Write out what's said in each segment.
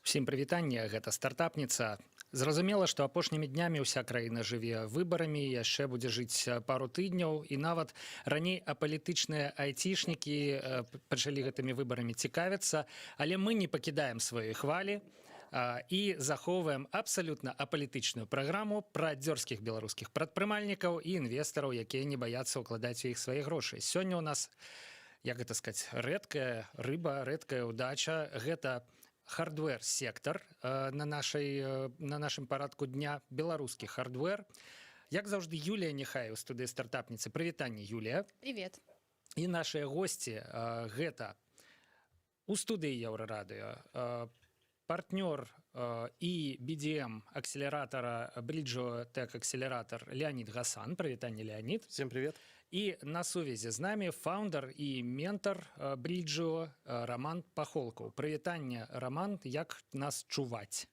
Всім прывітанне, гэта стартапніца. Зразумела, што апошнімі днямі ўся краіна жыве выбарамі, яшчэ будзе жыць пару тыдняў, і нават раней апалітычныя айцішнікі пачалі гэтымі выбарамі цікавіцца, але мы не пакідаем сваёй хвалі і захоўваем абсалютна апалітычную праграму пра дзёрзкіх беларускіх прадпрымальнікаў і інвестараў, якія не баяцца ўкладаць у іх свае грошы. Сёння ў нас, як гэта сказаць, рэдкая рыба, рэдкая ўдача. Гэта хардвер-сектор на нашым парадку дня, беларускі хардвер. Як заўжды, Юлія Нехай у студыі стартапніцы. Прывітанне, Юлія. Привет. І нашыя госці гэта у студыі Еўрарадыё партнёр і BDM акселератора Bridgeo Tech Accelerator Леонид Гасан. Прывітанне, Леонид. Всем привет. І на сувязі з намі фаундер і ментор Bridgeo Роман Пахолков. Прывітанне, Роман, як нас чуваць?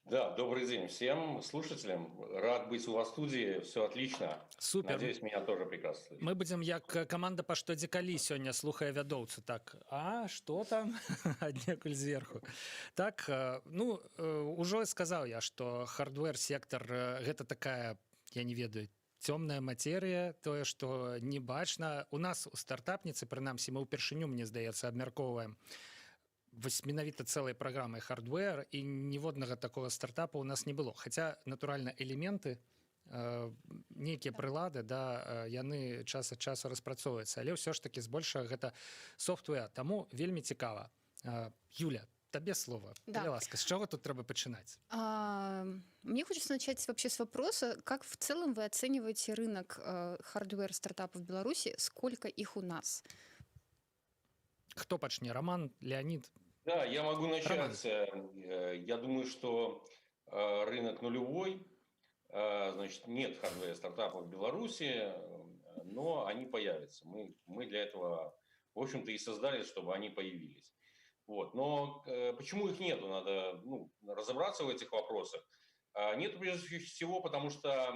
Да, добрый день всем слушателям. Рад быть у вас в студии. Все отлично. Супер. Надеюсь, меня тоже прекрасно слышно. Мы будем як команда па што дзекалі сёння, слухае вядоўцу. Так, а што там? Аднекуль зверху. Так, ну, ужо сказаў я, што хардвер-сектор гэта такая, я не ведаю, цёмная матэрыя, тое, што не бачна. У нас у стартапніцы, прынамсі, мы ўпершыню, мне здаецца, абмяркоўваем менавіта цэлай праграмай хардвер, і ніводнага такога стартапа у нас не было. Хаця, натуральна, элементы, нейкія прылады, да, яны час ад часу распрацоўваюцца, але ўсё ж такі збольшага гэта софтвер. Таму вельмі цікава. Юля, тебе слово. Да. Ласка, с чего тут треба починать? Мне хочется начать вообще с вопроса, как в целом вы оцениваете рынок хардвер-стартапов в Беларуси, сколько их у нас? Кто почне? Роман, Леонид? Да, я могу начать. Роман. Я думаю, что рынок нулевой. Значит, нет хардвер-стартапов в Беларуси, но они появятся. Мы для этого, в общем-то, и создали, чтобы они появились. Вот. Но почему их нету? Надо разобраться в этих вопросах. Нету прежде всего, потому что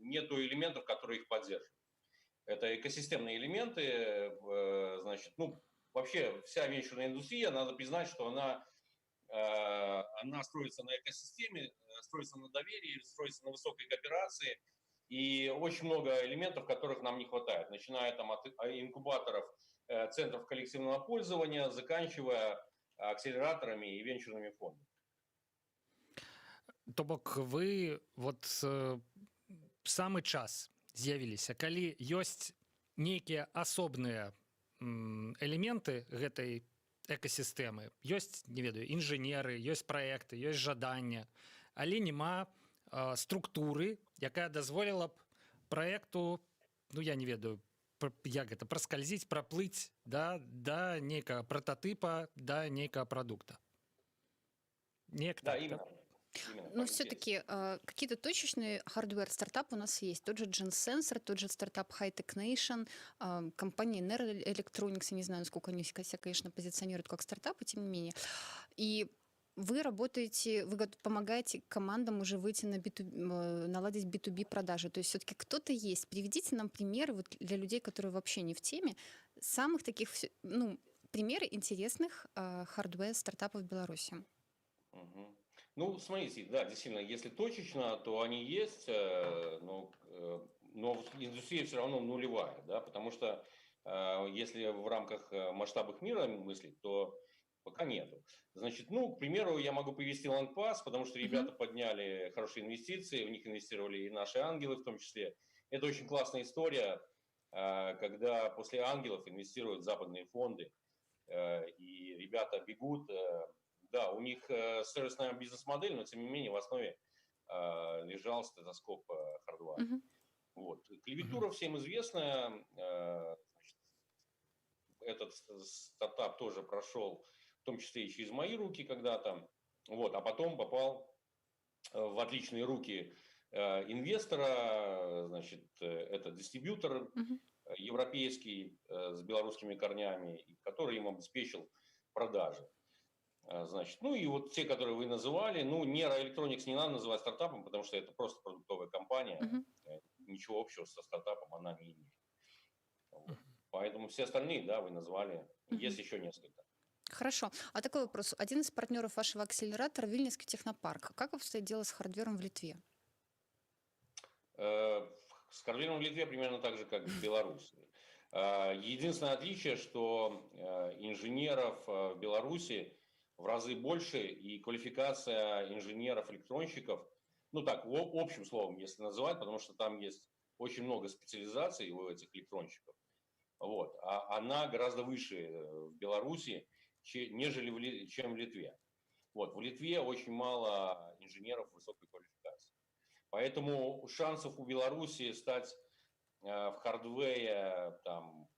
нету элементов, которые их поддерживают. Это экосистемные элементы. Значит, вообще вся венчурная индустрия, надо признать, что она строится на экосистеме, строится на доверии, строится на высокой кооперации. И очень много элементов, которых нам не хватает. Начиная там от инкубаторов, центров коллективного пользования, заканчивая акселераторами и венчурными фондами. То бок вы вот самы час з'явіліся, калі ёсць нейкія асобныя элементы гэтай экасістэмы. Ёсць, не ведаю, інжынеры, ёсць праекты, ёсць жаданне, але няма структуры, якая дазволіла б праекту, я не ведаю, як гэта, праскальзіць, праплыць да нейкага прототипа, да нейкага прадукта. Неяк да, так, именно. так? Но все-таки какие-то точечные хардвер-стартапы у нас есть. Тот же GenSensor, тот же стартап Hightech Nation, компания Nero Electronics, я не знаю, насколько они себя, конечно, позиционируют как стартапы, тем не менее. И вы работаете, вы помогаете командам уже выйти на B2B, наладить B2B продажи. То есть все-таки кто-то есть. Приведите нам примеры вот для людей, которые вообще не в теме, самых таких, примеры интересных хардвер-стартапов в Беларуси. Угу. Смотрите, да, действительно, если точечно, то они есть, но индустрия все равно нулевая, да, потому что если в рамках масштабов мира мыслить, то пока нету. Значит, к примеру, я могу привести LangPass, потому что ребята подняли хорошие инвестиции, в них инвестировали и наши ангелы в том числе. Это очень классная история, когда после ангелов инвестируют западные фонды, и ребята бегут. Да, у них сервисная бизнес-модель, но тем не менее в основе лежал стетоскоп хардвара. Вот. Клавиатура всем известная. Значит, этот стартап тоже прошел, в том числе и через мои руки когда-то. Вот, а потом попал в отличные руки инвестора. Значит, это дистрибьютор европейский с белорусскими корнями, который им обеспечил продажи. Значит, и вот те, которые вы называли, Nero Electronics не надо называть стартапом, потому что это просто продуктовая компания, ничего общего со стартапом она не имеет. Вот. Поэтому все остальные, да, вы назвали, есть еще несколько. Хорошо. А такой вопрос. Один из партнеров вашего акселератора — Вильнюсский технопарк. Как обстоит дело с хардвером в Литве? Э, С Карлином в Литве примерно так же, как в Беларуси. Единственное отличие, что инженеров в Беларуси в разы больше, и квалификация инженеров-электронщиков, ну так, общим словом, если называть, потому что там есть очень много специализаций у этих электронщиков, вот, она гораздо выше в Беларуси, нежели чем в Литве. Вот, в Литве очень мало инженеров высокой квалификации. Поэтому шансов у Беларуси стать в хардвее там,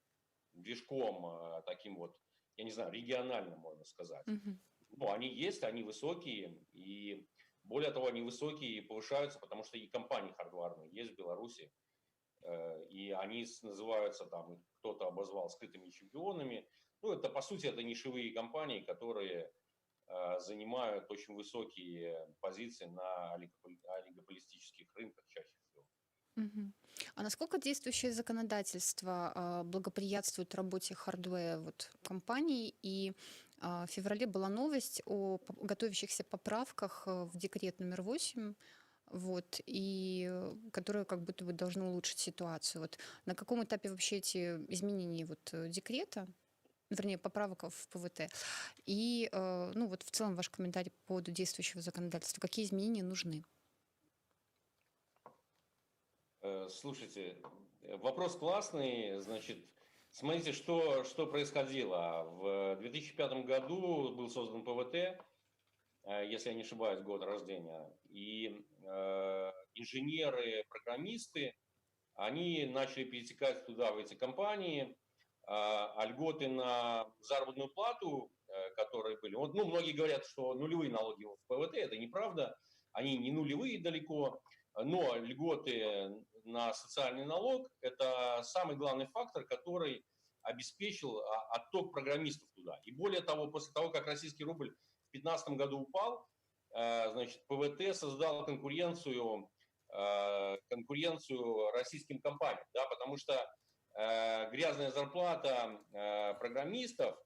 движком таким вот, я не знаю, региональным, можно сказать. Мгм. Ну, они есть, они высокие, и более того, они высокие и повышаются, потому что и компании хардварные есть в Беларуси, и они называются там, кто-то обозвал скрытыми чемпионами. Ну, это, по сути, это нишевые компании, которые занимают очень высокие позиции на олигополистических рынках чаще всего. Мгм. А насколько действующее законодательство благоприятствует работе хардвея вот, компаний? И в феврале была новость о готовящихся поправках в декрет номер 8, вот, которое как будто бы должно улучшить ситуацию. Вот, на каком этапе вообще эти изменения вот, декрета, вернее, поправок в ПВТ? И, ну, вот в целом ваш комментарий по поводу действующего законодательства. Какие изменения нужны? Слушайте, вопрос классный. Значит, смотрите, что происходило. В 2005 году был создан ПВТ, если я не ошибаюсь, год рождения. И инженеры, программисты, они начали перетекать туда, в эти компании. А льготы на заработную плату, которые были, вот, ну, многие говорят, что нулевые налоги в ПВТ, это неправда, они не нулевые далеко, но льготы на социальный налог – это самый главный фактор, который обеспечил отток программистов туда. И более того, после того, как российский рубль в 2015 году упал, значит, ПВТ создал конкуренцию российским компаниям, да, потому что грязная зарплата программистов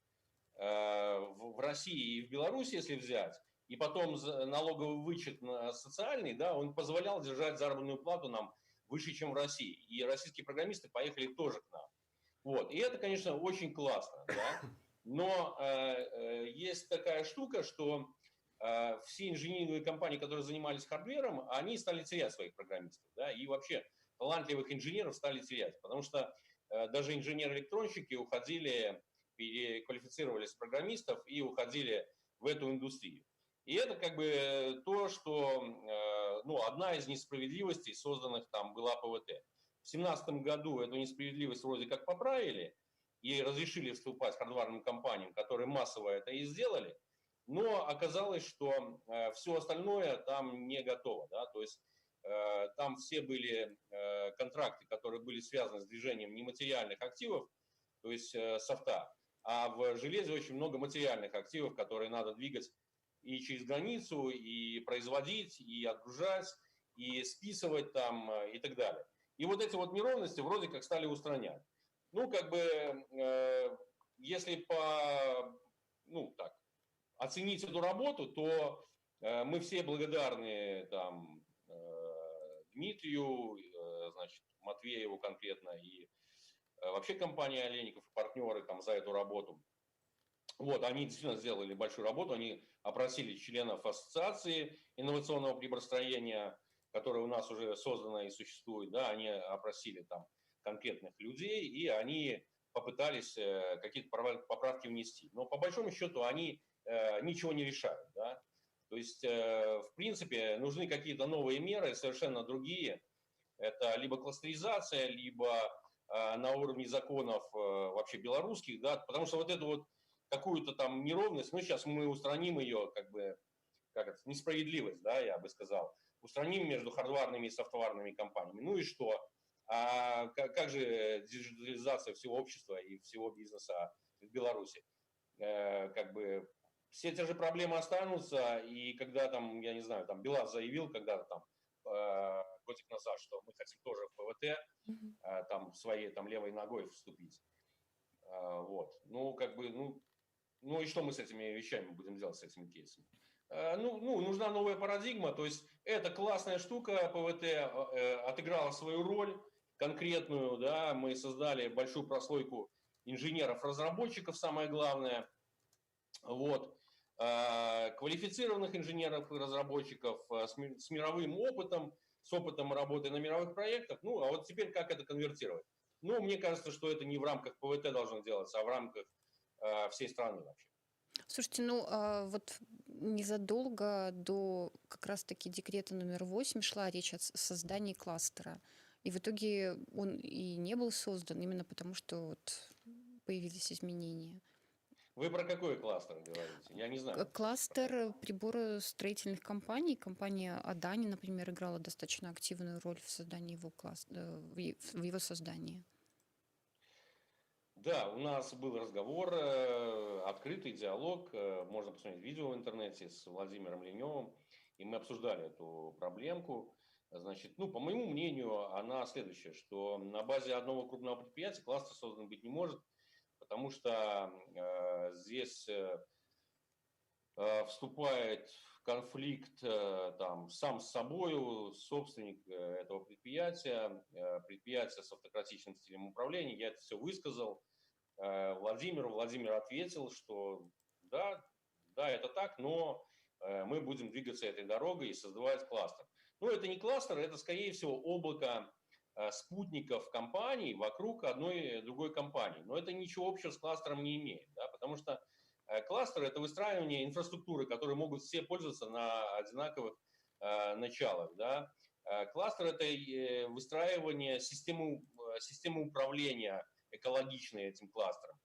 в России и в Беларуси, если взять, и потом налоговый вычет социальный, да, он позволял держать заработную плату нам выше, чем в России. И российские программисты поехали тоже к нам. Вот. И это, конечно, очень классно, да. Но есть такая штука, что все инжиниринговые компании, которые занимались хардвером, они стали терять своих программистов, да, и вообще талантливых инженеров стали терять, потому что даже инженеры-электронщики уходили, переквалифицировались в программистов и уходили в эту индустрию. И это как бы то, что, ну, одна из несправедливостей, созданных там была ПВТ. В 2017 году эту несправедливость вроде как поправили и разрешили вступать хардварным компаниям, которые массово это и сделали, но оказалось, что все остальное там не готово. Да? То есть там все были контракты, которые были связаны с движением нематериальных активов, то есть софта, а в железе очень много материальных активов, которые надо двигать и через границу, и производить, и отгружать, и списывать там и так далее. И вот эти вот неровности вроде как стали устранять. Ну, как бы, если ну, так, оценить эту работу, то мы все благодарны там Дмитрию, значит, Матвееву конкретно и вообще компания Олейников и партнеры там за эту работу. Вот, они действительно сделали большую работу, они опросили членов ассоциации инновационного приборостроения, которая у нас уже создана и существует, да, они опросили там конкретных людей, и они попытались какие-то поправки внести. Но по большому счету они ничего не решают, да. То есть, в принципе, нужны какие-то новые меры, совершенно другие. Это либо кластеризация, либо на уровне законов вообще белорусских, да, потому что вот эту вот какую-то там неровность, ну, сейчас мы устраним ее, как бы, как это, несправедливость, да, я бы сказал, устраним между хардварными и софтварными компаниями. Ну и что? А как же диджитализация всего общества и всего бизнеса в Беларуси? Как бы все те же проблемы останутся, и когда там, я не знаю, там БелАЗ заявил когда-то там годик назад, что мы хотим тоже в ПВТ Мгм. там своей там левой ногой вступить. Вот. Ну, как бы, ну, Ну и что мы с этими вещами будем делать, с этими кейсами? Нужна новая парадигма, то есть это классная штука, ПВТ отыграла свою роль конкретную, да, мы создали большую прослойку инженеров-разработчиков, самое главное, вот, квалифицированных инженеров и разработчиков с мировым опытом, с опытом работы на мировых проектах, ну, а вот теперь как это конвертировать? Ну, мне кажется, что это не в рамках ПВТ должно делаться, а в рамках всей страны вообще. Слушайте, вот незадолго до как раз-таки декрета номер 8 шла речь о создании кластера. И в итоге он и не был создан именно потому, что вот появились изменения. Вы про какой кластер говорите? Я не знаю. Кластер приборостроительных компаний. Компания Адани, например, играла достаточно активную роль в создании в его создании. Да, у нас был разговор, открытый диалог, можно посмотреть видео в интернете с Владимиром Леневым, и мы обсуждали эту проблемку. Значит, по моему мнению, она следующая, что на базе одного крупного предприятия кластер создан быть не может, потому что здесь вступает в конфликт там, сам с собой, собственник этого предприятия, предприятие с автократичным стилем управления. Я это все высказал Владимир ответил, что да, это так, но мы будем двигаться этой дорогой и создавать кластер. Но это не кластер, это, скорее всего, облако спутников компаний вокруг одной другой компании. Но это ничего общего с кластером не имеет, да, потому что кластер – это выстраивание инфраструктуры, которые могут все пользоваться на одинаковых началах. Да. Кластер – это выстраивание системы управления экологичной этим кластером,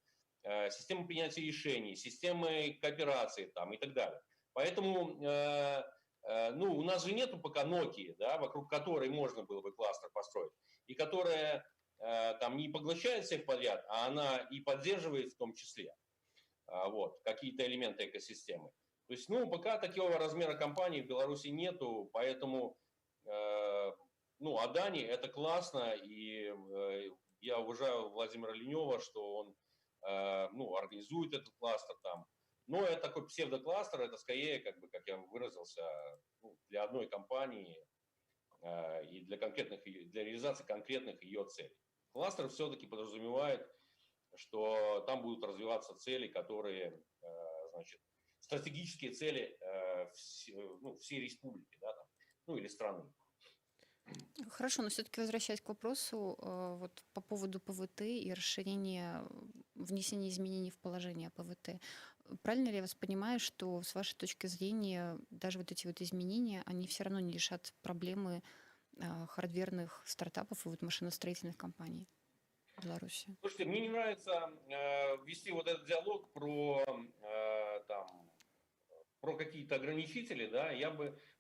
системы принятия решений, системы кооперации там, и так далее. Поэтому у нас же нету пока Nokia, да, вокруг которой можно было бы кластер построить, и которая там не поглощает всех подряд, а она и поддерживает в том числе вот, какие-то элементы экосистемы. То есть, пока такого размера компании в Беларуси нету, поэтому, Адани это классно, и я уважаю Владимира Ленева, что он организует этот кластер там. Но это такой псевдокластер, это скорее, как я выразился, для одной компании и для реализации конкретных ее целей. Кластер все-таки подразумевает, что там будут развиваться цели, которые, стратегические цели всей республики, да, там, или страны. Хорошо, но все-таки возвращаясь к вопросу вот по поводу ПВТ и расширения, внесения изменений в положение ПВТ. Правильно ли я вас понимаю, что с вашей точки зрения даже вот эти вот изменения, они все равно не решат проблемы хардверных стартапов и вот машиностроительных компаний в Беларуси? Слушайте, мне не нравится вести вот этот диалог про какие-то ограничители, да,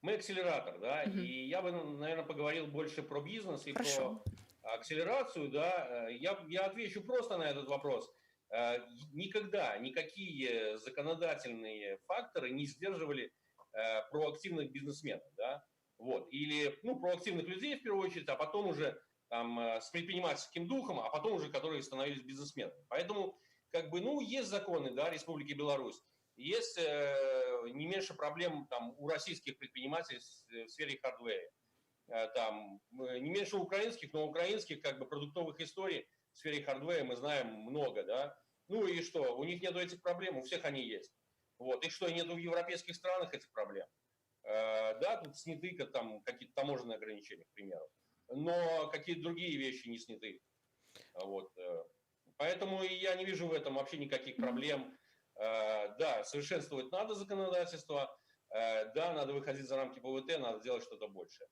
мы акселератор, да, и я бы, наверное, поговорил больше про бизнес и Хорошо. про акселерацию, да. Я отвечу просто на этот вопрос. Никогда никакие законодательные факторы не сдерживали проактивных бизнесменов, да, вот, или, проактивных людей в первую очередь, а потом уже там с предпринимательским духом, а потом уже которые становились бизнесменами. Поэтому, есть законы, да, Республики Беларусь, есть не меньше проблем там у российских предпринимателей в сфере хардвера. Там не меньше украинских, но украинских продуктовых историй в сфере хардвера мы знаем много, да. Ну и что? У них нету этих проблем, у всех они есть. Вот. И что, нету в европейских странах этих проблем? Да, тут сняты там какие-то таможенные ограничения, к примеру. Но какие-то другие вещи не сняты. Вот. Поэтому я не вижу в этом вообще никаких проблем. Да, совершенствовать надо законодательство, да, надо выходить за рамки ПВТ, надо делать что-то большее.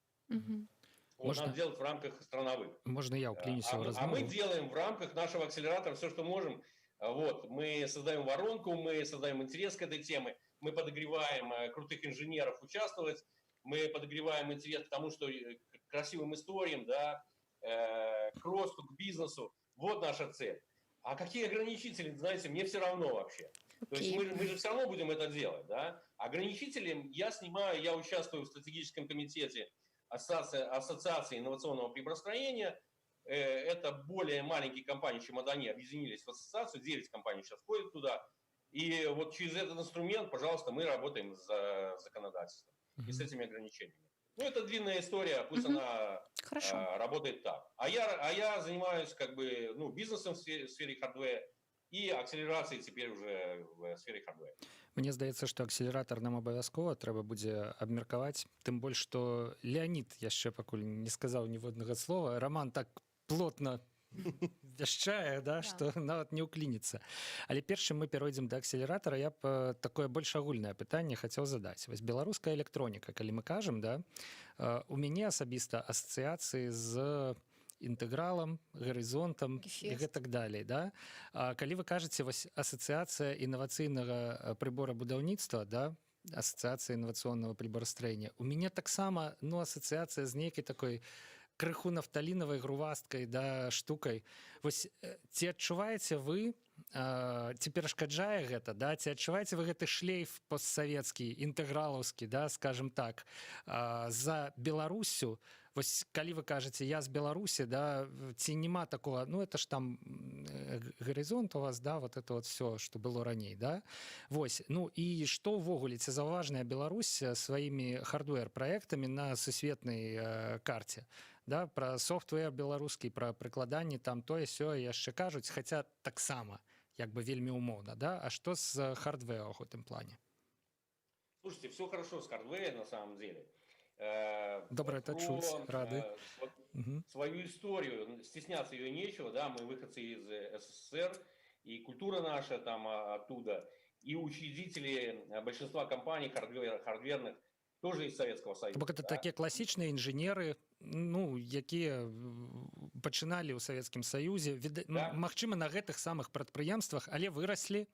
Вот, надо делать в рамках страновых. Можно я уклинюсь в разговор? А мы делаем в рамках нашего акселератора все, что можем. Вот, мы создаем воронку, мы создаем интерес к этой теме, мы подогреваем крутых инженеров участвовать, мы подогреваем интерес к тому, что к красивым историям, да, к росту, к бизнесу. Вот наша цель. А какие ограничители, знаете, мне все равно вообще. То есть мы же все равно будем это делать, да. Ограничители я участвую в стратегическом комитете Ассоциации инновационного приборостроения. Это более маленькие компании, чем Адани, объединились в ассоциацию, 9 компаний сейчас входят туда. И вот через этот инструмент, пожалуйста, мы работаем с законодательством и с этими ограничениями. Ну, это длинная история, пусть она Хорошо. работает так. А я занимаюсь как бы бизнесом в сфере хардвера и акселерацией теперь уже в сфере хардвера. Мне здаецца, што акселератар нам абавязкова трэба будзе абмеркаваць, тым больш што Леонид яшчэ пакуль не сказаў ніводнага слова. Роман так плотна вяшчае, да, што нават не ўклінецца. Але першым мы перайдзем да акселератара, я б такое больш агульнае пытанне хацеў задаць. Вось беларуская электроніка, калі мы кажам, да, у мяне асабіста асацыяцыі з інтэгралам, гарызонтам і гэтак далей, да? Калі вы кажаце, вось асацыяцыя інавацыйнага прыборабудаўніцтва, да, асацыяцыя інавацыйнага прыборастроення, у мяне таксама, асацыяцыя з нейкай такой крыху нафталінавай грувасткай, да, штукай. Вось ці адчуваеце вы, ці перашкаджае гэта, да, ці адчуваеце вы гэты шлейф постсавецкі, інтэгралаўскі, да, скажем так, за Беларуссю? Вось калі вы кажаце, я з Беларусі, да, ці няма такого, это ж там гарызонт у вас, да, вот это вот все, што было раней, да? Вось, і што ўвогуле, ці заўважная Беларусь сваімі хардвер-праектамі на сусветнай карце? Да, пра софтвер беларускі, пра прыкладанні, там тое-сёе яшчэ кажуць, хаця таксама, як бы вельмі умоўна, да? А што з хардвера ў гэтым плане? Слушайте, все хорошо с хардвером на самом деле. Добро это чуть, рады. Свою историю, стесняться ее нечего, да, мы выходцы из СССР, и культура наша там оттуда, и учредители большинства компаний хардверных тоже из Советского Союза. Бо это такие классичные инженеры, якія пачыналі ў Савецкім Саюзе, магчыма, на гэтых самых прадпрыемствах, але выраслі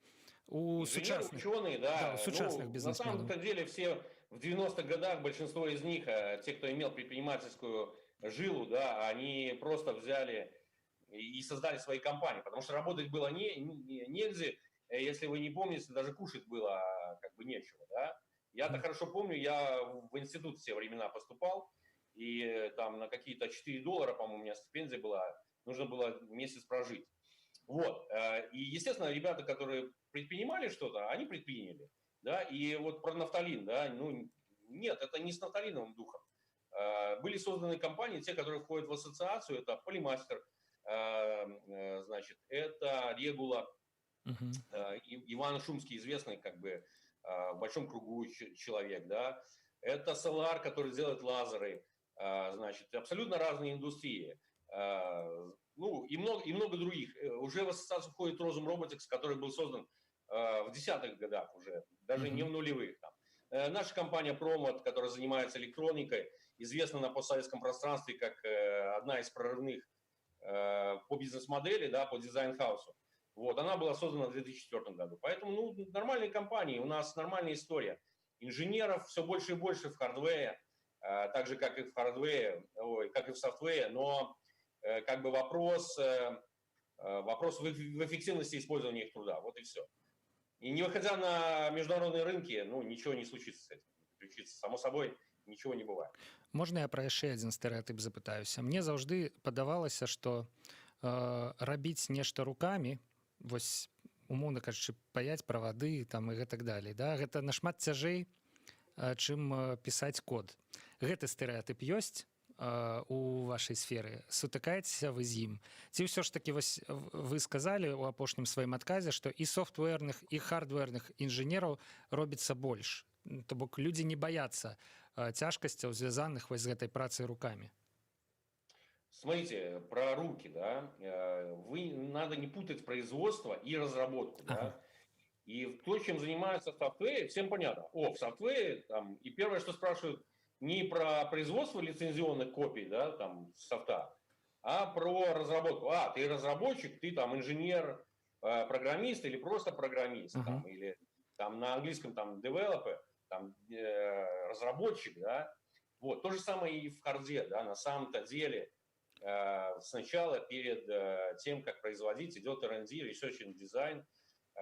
у сучасных, ученые, да, сучасных бизнесменов. На самом деле все в 90-х годах, большинство из них, те, кто имел предпринимательскую жилу, да, они просто взяли и создали свои компании, потому что работать было нельзя, если вы не помните, даже кушать было как бы нечего, да. Я-то хорошо помню, я в институт в те времена поступал, и там на какие-то $4, по-моему, у меня стипендия была, нужно было месяц прожить. Вот. И, естественно, ребята, которые предпринимали что-то, они предприняли. Да? И вот про нафталин, да, нет, это не с нафталиновым духом. Были созданы компании, те, которые входят в ассоциацию, это Полимастер, значит, это Регула, Иван Шумский, известный как бы в большом кругу человек, да, это Solar, который делает лазеры, значит, абсолютно разные индустрии. И много других. Уже в ассоциацию входит Rozum Robotics, который был создан в 10-х годах уже, даже не в нулевых. Там. Наша компания Promot, которая занимается электроникой, известна на постсоветском пространстве как одна из прорывных по бизнес-модели, да, по дизайн-хаусу. Вот, она была создана в 2004 году. Поэтому, нормальные компании, у нас нормальная история. Инженеров все больше и больше в хардвере, так же, как и в хардвере, как и в софтвере, но как бы вопрос в эффективности использования их труда. Вот и все. И не выходя на международные рынки, ничего не случится с этим. Само собой, ничего не бывает. Можна я пра яшчэ адзін стэрэатып запытаюся? Мне заўжды падавалася, што рабіць нешта рукамі, вось умоўна кажучы, паяць правады там і гэтак далей, да, гэта нашмат цяжэй, чым пісаць код. Гэты стэрэатып ёсць у вашай сферы, сутыкаецеся вы з ім? Ці ўсё ж такі вось вы сказалі ў апошнім сваім адказе, што і софтверных, і хардверных інжынераў робіцца больш, то бок людзі не баяцца цяжкасцяў, звязаных вось з гэтай працай рукамі. Смотрите, про руки, да, надо не путать производство и разработку, да, и то, чем занимается в софтвере, всем понятно. В софтвере, там, и первое, что спрашивают, не про производство лицензионных копий, да, там, софта, а про разработку. Ты разработчик, ты там инженер, программист или просто программист, там, или там на английском там developer, там разработчик, да. Вот, то же самое и в харде, да, на самом-то деле. Сначала перед тем, как производить, идет R&D, Research and Design.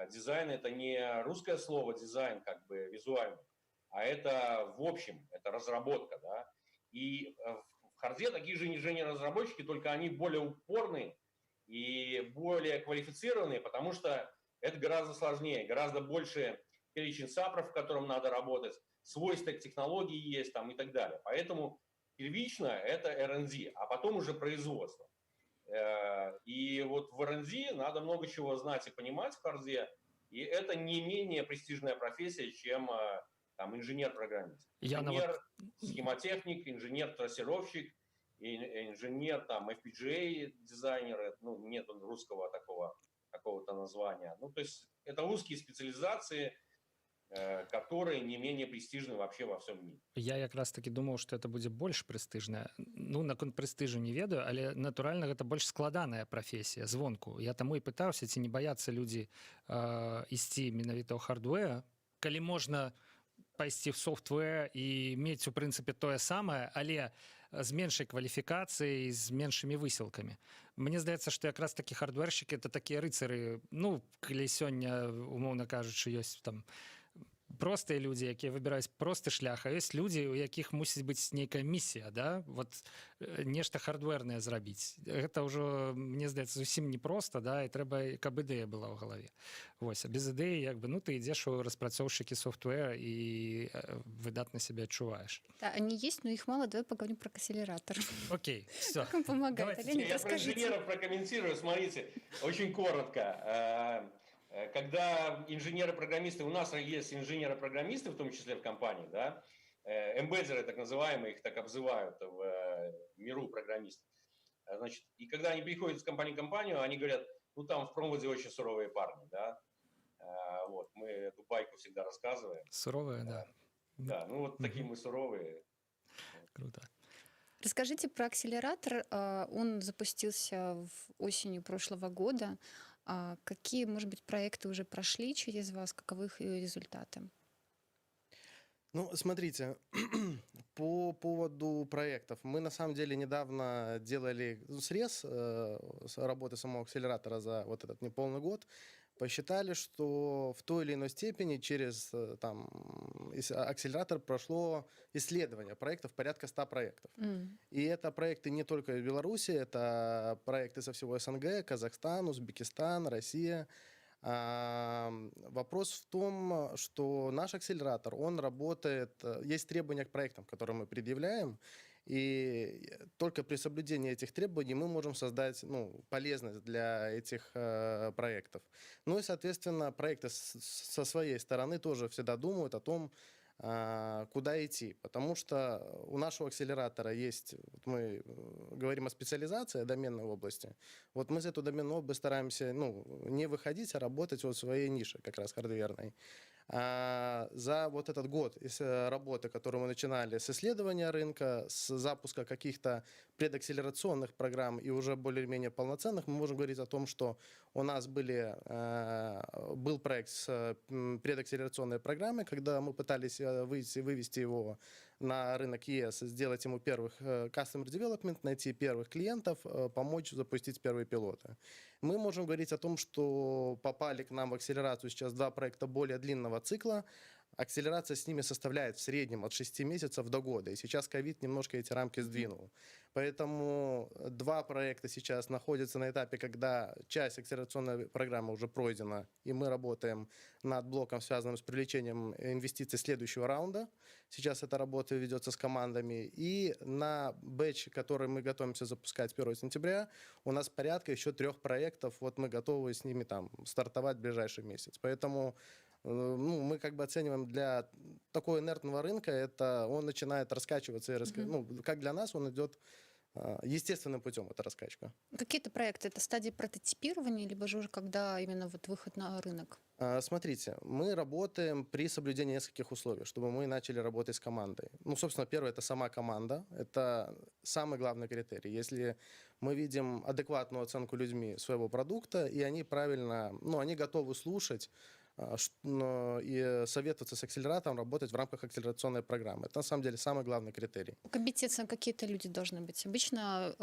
Дизайн – это не русское слово дизайн, как бы визуально, а это в общем, это разработка. Да? И в харде такие же инженеры-разработчики, только они более упорные и более квалифицированные, потому что это гораздо сложнее, гораздо больше перечень САПров, в котором надо работать, свой стек технологий есть там и так далее. Поэтому первично это R&D, а потом уже производство. И вот в R&D надо много чего знать и понимать в харде, и это не менее престижная профессия, чем там, инженер-программист. Инженер-схемотехник, инженер-трассировщик, инженер, там, FPGA-дизайнер, ну, нет русского такого какого-то названия. Ну, то есть это узкие специализации, которые не менее престижны вообще во всем мире. Я якраз таки думаў, што это будзе больш прэстыжна. Ну, наконт прэстыжу не ведаю, але натуральна гэта больш складаная прафесія звонку. Я таму і пытаўся, ці не баяцца людзі ісці менавіта ў хардвер, калі можна пайсці в софтвер і мець у прынцыпе тое самае, але з меншай кваліфікацыяй, з меншымі высілкамі. Мне здаецца, што якраз такі хардвершчыкі это такія рыцары, ну, калі сёння, умоўна кажучы, ёсць там простыя людзі, якія выбіраюць просты шлях, а ёсць людзі, у якіх мусіць быць нейкая місія, да? Вот нешта хардвернае зрабіць. Гэта ўжо, мне здаецца, зусім непроста, да? І трэба, каб ідэя была ў галаве. Вось, а без ідэі, як бы, ну, ты ідзеш у распрацоўшчыкі софтвера і выдатна сябе адчуваеш. Да, они есть, но их мало. Давай поговорим про акселератор. Окей, все. Как он помогает? Давайте. Леонид, Я про расскажите. инженеров прокомментирую, смотрите, очень коротко. Когда инженеры-программисты, у нас есть инженеры-программисты, в том числе в компании, да, эмбеддеры, так называемые, их так обзывают в миру программистов. Значит, и когда они приходят с компании в компанию, они говорят, ну там в промводе очень суровые парни, да. Вот, мы эту байку всегда рассказываем. Суровые, да. Да, ну вот такие мы суровые. Круто. Расскажите про акселератор. Он запустился осенью прошлого года. Какие, может быть, проекты уже прошли через вас? Каковы их результаты? Ну, смотрите, по поводу проектов. Мы, на самом деле, недавно делали срез работы самого акселератора за вот этот неполный год. Посчитали, что в той или иной степени через там, акселератор прошло исследование проектов, порядка 100 проектов. И это проекты не только в Беларуси, это проекты со всего СНГ, Казахстан, Узбекистан, Россия. Вопрос в том, что наш акселератор, он работает, есть требования к проектам, которые мы предъявляем, и только при соблюдении этих требований мы можем создать полезность для этих проектов. Ну и, соответственно, проекты со своей стороны тоже всегда думают о том, куда идти. Потому что у нашего акселератора есть, вот мы говорим о специализации доменной области, вот мы за эту доменную область стараемся не выходить, а работать вот в своей нише, как раз хардверной. За вот этот год работы, которую мы начинали с исследования рынка, с запуска каких-то предакселерационных программ и уже более-менее полноценных, мы можем говорить о том, что у нас был проект с предакселерационной программой, когда мы пытались вывести его на рынок ЕС, сделать ему первых customer development, найти первых клиентов, помочь запустить первые пилоты. Мы можем говорить о том, что попали к нам в акселерацию сейчас 2 проекта более длинного цикла. Акселерация с ними составляет в среднем от 6 месяцев до года. И сейчас ковид немножко эти рамки сдвинул. Поэтому 2 проекта сейчас находятся на этапе, когда часть акселерационной программы уже пройдена, и мы работаем над блоком, связанным с привлечением инвестиций следующего раунда. Сейчас эта работа ведется с командами. И на бэч, который мы готовимся запускать 1 сентября, у нас порядка еще 3 проектов. Вот мы готовы с ними там стартовать в ближайший месяц. Поэтому мы как бы оцениваем для такого инертного рынка, это он начинает раскачиваться, как для нас он идет естественным путем, эта раскачка. Какие-то проекты, это стадии прототипирования, либо же уже когда именно вот выход на рынок? Смотрите, мы работаем при соблюдении нескольких условий, чтобы мы начали работать с командой. Ну, собственно, первое – это сама команда. Это самый главный критерий. Если мы видим адекватную оценку людьми своего продукта, и они правильно, они готовы слушать, и советоваться с акселератором, работать в рамках акселерационной программы. Это на самом деле самый главный критерий. Компетенции какие-то люди должны быть. Обычно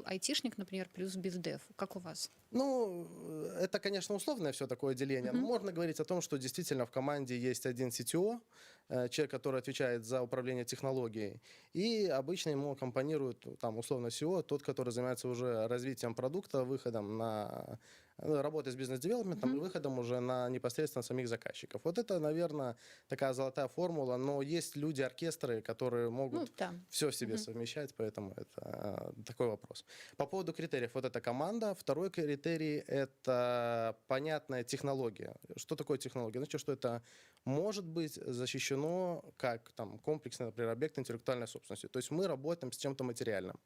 айтишник, например, плюс бездев. Как у вас? Это, конечно, условное все такое деление. Но можно говорить о том, что действительно в команде есть один CTO, человек, который отвечает за управление технологией, и обычно ему аккомпанирует, там, условно, SEO, тот, который занимается уже развитием продукта, выходом на работой с бизнес-девелопментом и выходом уже на непосредственно самих заказчиков. Вот это, наверное, такая золотая формула, но есть люди-оркестры, которые могут Ну, да. все в себе совмещать, поэтому это такой вопрос. По поводу критериев, вот эта команда. Второй критерий – это понятная технология. Что такое технология? Значит, что это может быть защищено как там, комплексный, например, объект интеллектуальной собственности. То есть мы работаем с чем-то материальным.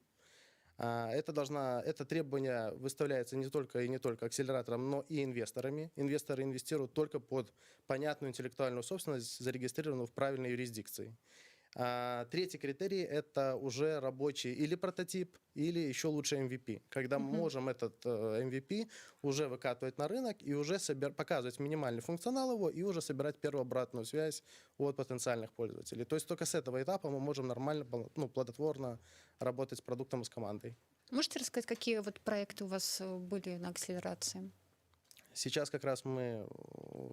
Это требование выставляется не только акселератором, но и инвесторами. Инвесторы инвестируют только под понятную интеллектуальную собственность, зарегистрированную в правильной юрисдикции. Третий критерий – это уже рабочий или прототип, или еще лучше MVP. Когда мы можем этот MVP уже выкатывать на рынок и уже показывать минимальный функционал его и уже собирать первую обратную связь от потенциальных пользователей. То есть только с этого этапа мы можем нормально, плодотворно работать с продуктом и с командой. Можете рассказать, какие вот проекты у вас были на акселерации? Сейчас как раз мы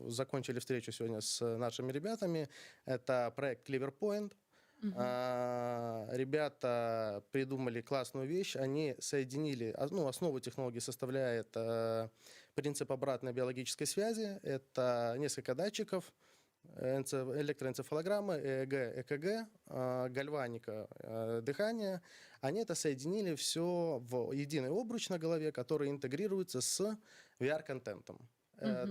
закончили встречу сегодня с нашими ребятами. Это проект CleverPoint. Ребята придумали классную вещь. Они соединили, основу технологии составляет принцип обратной биологической связи. Это несколько датчиков, электроэнцефалограммы, ЭЭГ, ЭКГ, гальваника, дыхание. Они это соединили все в единый обруч на голове, который интегрируется с VR-контентом.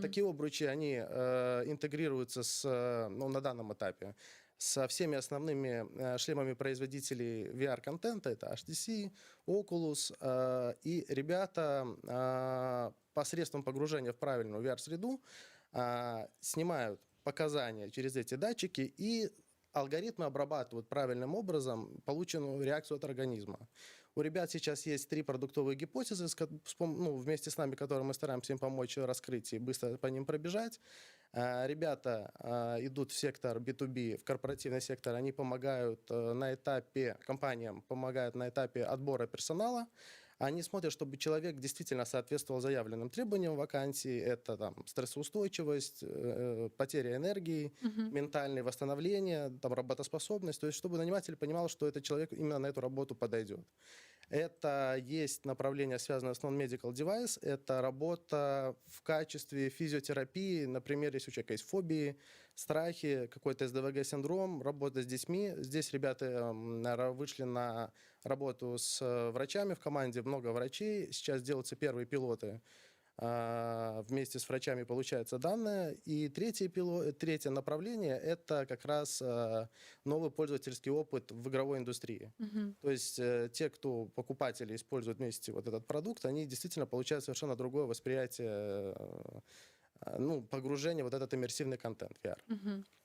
Такие обручи, они интегрируются на данном этапе со всеми основными шлемами производителей VR-контента. Это HTC, Oculus. И ребята посредством погружения в правильную VR-среду снимают показания через эти датчики, и алгоритмы обрабатывают правильным образом полученную реакцию от организма. У ребят сейчас есть 3 продуктовые гипотезы, вместе с нами, которые мы стараемся им помочь раскрыть и быстро по ним пробежать. Ребята идут в сектор B2B, в корпоративный сектор, они помогают компаниям помогают на этапе отбора персонала. Они смотрят, чтобы человек действительно соответствовал заявленным требованиям вакансии. Это там, стрессоустойчивость, потеря энергии, ментальное восстановление, работоспособность. То есть чтобы наниматель понимал, что этот человек именно на эту работу подойдет. Это есть направление, связанное с non-medical device. Это работа в качестве физиотерапии. Например, если у человека есть фобии, страхи, какой-то СДВГ-синдром, работа с детьми. Здесь ребята вышли на работу с врачами в команде, много врачей. Сейчас делаются первые пилоты. Вместе с врачами получаются данные. И третье направление – это как раз новый пользовательский опыт в игровой индустрии. То есть те, кто покупатели используют вместе вот этот продукт, они действительно получают совершенно другое восприятие, погружение, вот этот иммерсивный контент VR.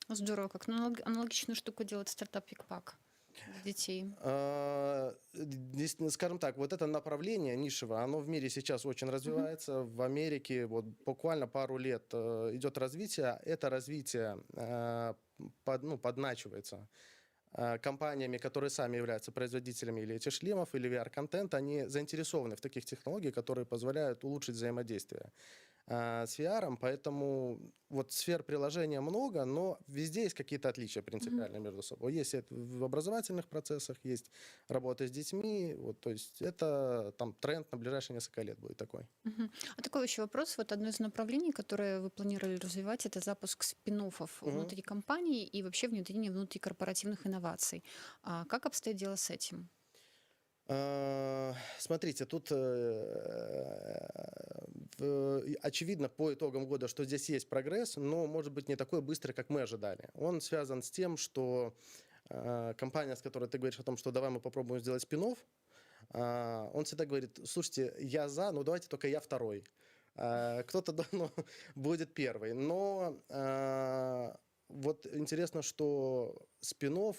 Здорово. Как аналогичную штуку делает стартап Викпак для детей. Скажем так, вот это направление нишевое, оно в мире сейчас очень развивается. В Америке вот буквально пару лет идет развитие. Это развитие подначивается компаниями, которые сами являются производителями или этих шлемов, или VR-контента. Они заинтересованы в таких технологиях, которые позволяют улучшить взаимодействие с VR, поэтому вот сфер приложения много, но везде есть какие-то отличия принципиальные между собой. Есть это в образовательных процессах, есть работа с детьми, то есть это там тренд на ближайшие несколько лет будет такой. А такой еще вопрос. Вот одно из направлений, которое вы планировали развивать, это запуск спин-оффов внутри компании и вообще внедрение внутрикорпоративных инноваций. Как обстоит дело с этим? Смотрите, тут очевидно по итогам года, что здесь есть прогресс, но может быть не такой быстрый, как мы ожидали. Он связан с тем, что компания, с которой ты говоришь о том, что давай мы попробуем сделать спин-офф, он всегда говорит: слушайте, я за, но давайте только я второй. Кто-то будет первый. Но вот интересно, что спин-офф,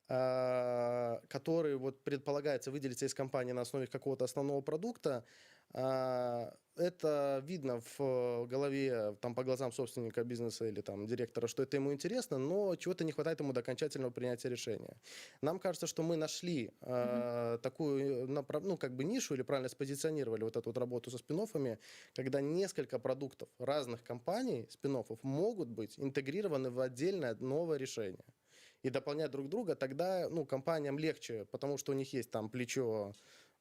который предполагается выделиться из компании на основе какого-то основного продукта, это видно в голове, по глазам собственника бизнеса или директора, что это ему интересно, но чего-то не хватает ему до окончательного принятия решения. Нам кажется, что мы нашли такую нишу или правильно спозиционировали вот эту работу со спин-оффами, когда несколько продуктов разных компаний, спин-оффов, могут быть интегрированы в отдельное новое решение и дополнять друг друга. Тогда компаниям легче, потому что у них есть плечо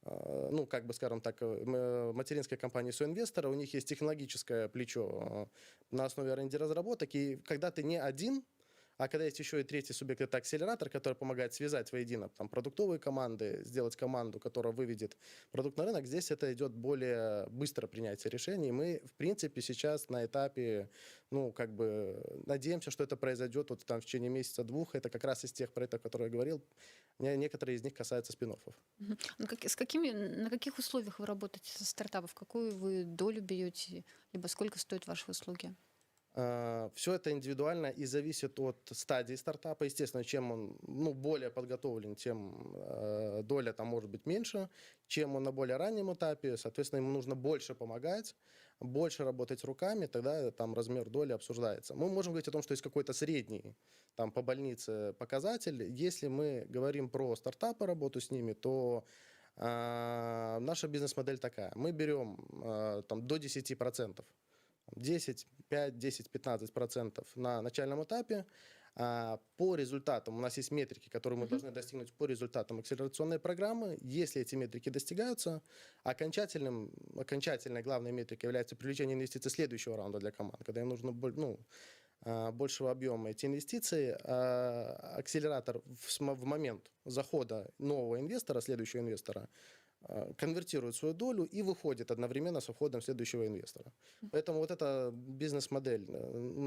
ну, как бы, скажем так, материнской компании соинвестора, у них есть технологическое плечо на основе R&D разработок, и когда ты не один, а когда есть еще и третий субъект, это акселератор, который помогает связать воедино там, продуктовые команды, сделать команду, которая выведет продукт на рынок, здесь это идет более быстро принятие решений. Мы, в принципе, сейчас на этапе, ну, как бы, надеемся, что это произойдет вот там в течение месяца-двух. Это как раз из тех проектов, о которых я говорил. Некоторые из них касаются спин-оффов. Мгм. На каких условиях вы работаете со стартапом? Какую вы долю берете? Либо сколько стоят ваши услуги? Все это индивидуально и зависит от стадии стартапа. Естественно, чем он более подготовлен, тем доля там может быть меньше. Чем он на более раннем этапе, соответственно, ему нужно больше помогать, больше работать руками, тогда там размер доли обсуждается. Мы можем говорить о том, что есть какой-то средний там, по больнице показатель. Если мы говорим про стартапы, работу с ними, то наша бизнес-модель такая. Мы берем там, до 10%. 10, 5, 10, 15% на начальном этапе. По результатам, у нас есть метрики, которые мы должны достигнуть по результатам акселерационной программы. Если эти метрики достигаются, окончательной главной метрикой является привлечение инвестиций следующего раунда для команд, когда им нужно большего объема эти инвестиции. Акселератор в момент захода нового инвестора, следующего инвестора, конвертирует свою долю и выходит одновременно с входом следующего инвестора. Поэтому вот эта бизнес-модель,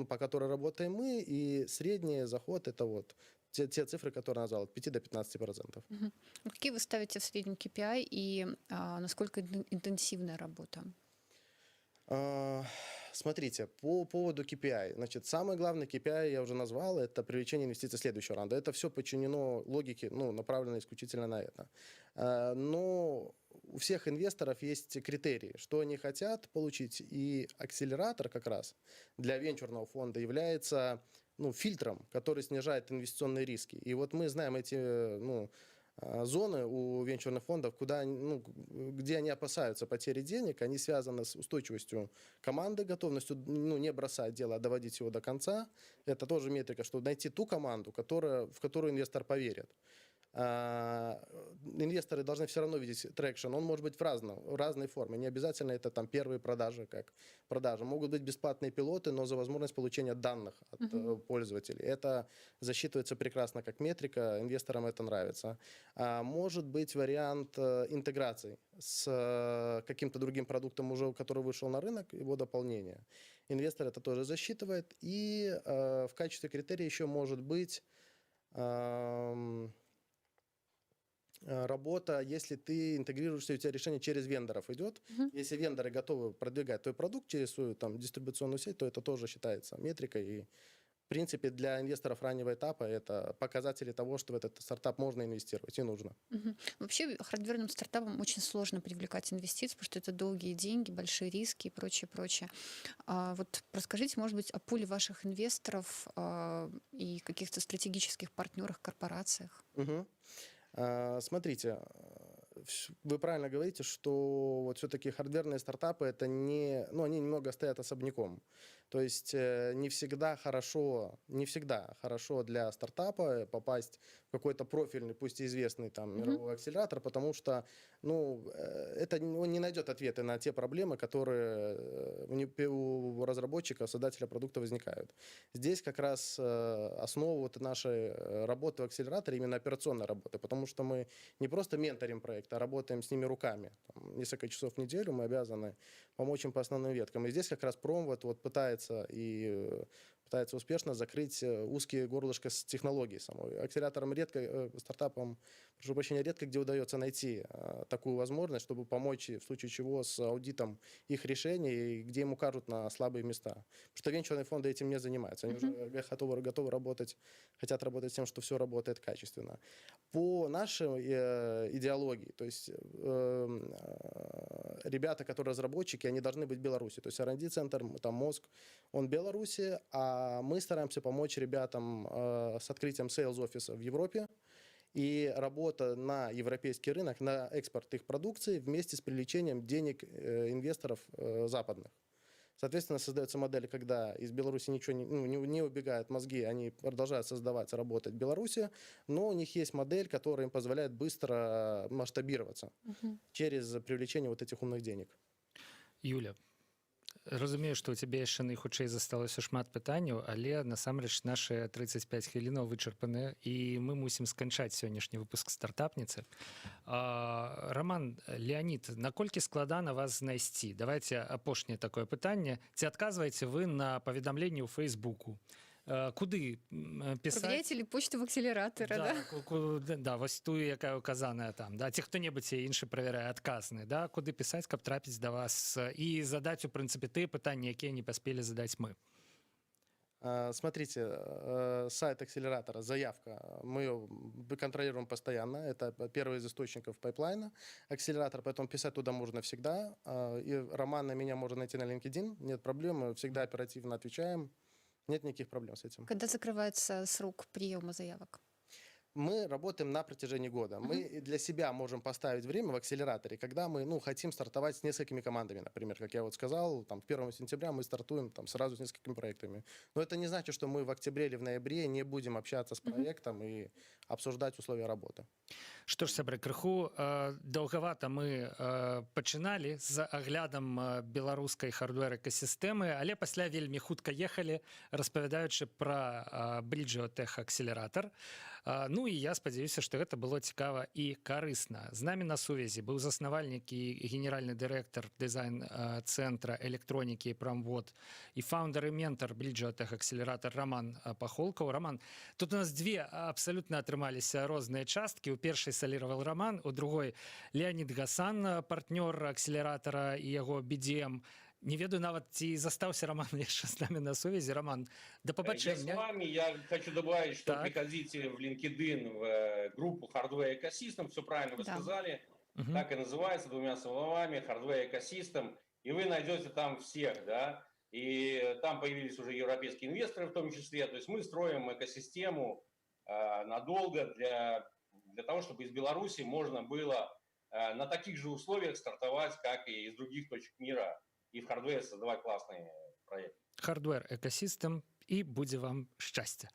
по которой работаем мы, и средний заход – это вот те цифры, которые я назвал, от 5 до 15%. Какие вы ставите в среднем KPI и насколько интенсивная работа? Смотрите, по поводу KPI. Значит, самый главный KPI, я уже назвал, это привлечение инвестиций следующего раунда. Это все подчинено логике, направлено исключительно на это. Но у всех инвесторов есть критерии, что они хотят получить. И акселератор как раз для венчурного фонда является фильтром, который снижает инвестиционные риски. И вот мы знаем эти зоны у венчурных фондов, где они опасаются потери денег, они связаны с устойчивостью команды, готовностью не бросать дело, а доводить его до конца. Это тоже метрика, чтобы найти ту команду, в которую инвестор поверит. Инвесторы должны все равно видеть трекшн. Он может быть в разной форме. Не обязательно это там первые продажи, как продажи. Могут быть бесплатные пилоты, но за возможность получения данных от пользователей. Это засчитывается прекрасно как метрика. Инвесторам это нравится. Может быть вариант интеграции с каким-то другим продуктом, уже который вышел на рынок, его дополнение. Инвестор это тоже засчитывает. И в качестве критерия еще может быть работа, если ты интегрируешься, у тебя решение через вендоров идет. Если вендоры готовы продвигать твой продукт через свою там, дистрибуционную сеть, то это тоже считается метрикой. И, в принципе, для инвесторов раннего этапа это показатели того, что в этот стартап можно инвестировать и нужно. Вообще хардверным стартапам очень сложно привлекать инвестиции, потому что это долгие деньги, большие риски и прочее, прочее. Вот расскажите, может быть, о пуле ваших инвесторов и каких-то стратегических партнерах, корпорациях. Смотрите, вы правильно говорите, что вот все-таки хардверные стартапы это они немного стоят особняком. То есть не всегда хорошо для стартапа попасть в какой-то профильный, пусть и известный там мировой акселератор, потому что он не найдет ответы на те проблемы, которые у разработчика, создателя продукта возникают. Здесь как раз основа вот нашей работы в акселераторе именно операционная работа, потому что мы не просто менторим проект, а работаем с ними руками. Там, несколько часов в неделю мы обязаны помочь им по основным веткам. И здесь как раз Пром вот пытается успешно закрыть узкие горлышко с технологией самой. Акселераторам стартапам, прошу прощения, редко где удается найти такую возможность, чтобы помочь, в случае чего, с аудитом их решений, где им укажут на слабые места. Потому что венчурные фонды этим не занимаются. Они уже готовы работать, хотят работать с тем, что все работает качественно. По нашей идеологии, то есть ребята, которые разработчики, они должны быть в Беларуси. То есть R&D-центр, там мозг, он в Беларуси, а мы стараемся помочь ребятам с открытием сейлз-офиса в Европе и работа на европейский рынок, на экспорт их продукции вместе с привлечением денег инвесторов западных. Соответственно, создается модель, когда из Беларуси ничего не убегают мозги, они продолжают создаваться, работать в Беларуси, но у них есть модель, которая им позволяет быстро масштабироваться через привлечение вот этих умных денег. Юля, разумею, што ў цябе яшчэ найхутчэй засталося шмат пытанняў, але насамрэч нашыя 35 хвілінаў вычарпаныя і мы мусім сканчаць сённяшні выпуск стартапніцы. Роман, Леонид, наколькі складана вас знайсці? Давайте апошняе такое пытанне. Ці адказваеце вы на паведамленні ў Фейсбуку? Куды пісаць? Проверяете ли почту в акселератора, да? Да, вось тую, якая указаная там, да, ці хто-небудзь іншы правярае адказны, да, куды пісаць, каб трапіць да вас і задаць, у прынцыпе, тыя пытанні, якія не паспелі задаць мы. Смотрите, сайт акселератора, заявка, мы ее контролируем постоянно, это первый из источников пайплайна. Акселератор, поэтому писать туда можно всегда. И Романа меня можно найти на LinkedIn, нет проблем, мы всегда оперативно отвечаем. Нет никаких проблем с этим. Когда закрывается срок приема заявок? Мы работаем на протяжении года. Мы для себя можем поставить время в акселераторе, когда мы хотим стартовать с несколькими командами, например, как я вот сказал, там, 1 сентября мы стартуем там, сразу с несколькими проектами. Но это не значит, что мы в октябре или в ноябре не будем общаться с проектом и обсуждать условия работы. Што ж, сябры, крыху даўгавата мы пачыналі з аглядам беларускай хардвер-экасістэмы, але пасля вельмі хутка ехалі, распавядаючы пра Bridgio Tech акселератар. Ну і я спадзяюся, што гэта было цікава і карысна. З намі на сувязі быў заснавальнік і генеральны дырэктар дызайн-цэнтра электронікі і прамвод і фаундер і ментар Bridgio Tech акселератар Роман Пахолкаў. Роман, тут у нас две абсалютна атрымаліся розныя часткі. У першай саліравал Роман, у другой Леонид Гасан, партнёр акселератара і яго BDM. Не ведаю нават, ці застаўся Роман яшчэ з намі на сувязі. Роман, да побачення. Я с вами, я хочу добавить, что Так. приходите в LinkedIn, в группу Hardware Ecosystem, все правильно вы Да. сказали, так и называется, двумя словами, Hardware Ecosystem, и вы найдете там всех, да, и там появились уже европейские инвесторы в том числе, то есть мы строим экосистему надолго для того, чтобы из Беларуси можно было на таких же условиях стартовать, как и из других точек мира, и в хардвере создавать классные проекты. Hardware Ecosystem, і будзе вам шчасця.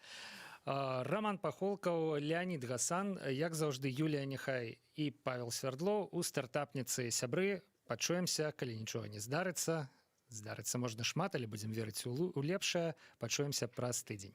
Роман Пахолкаў, Леонид Гасан, як заўжды, Юлія Нехай і Павел Свердлоў у стартапніцы. Сябры, пачуемся, калі нічога не здарыцца. Здарыцца можна шмат, але будзем верыць у лепшае. Пачуемся праз тыдзень.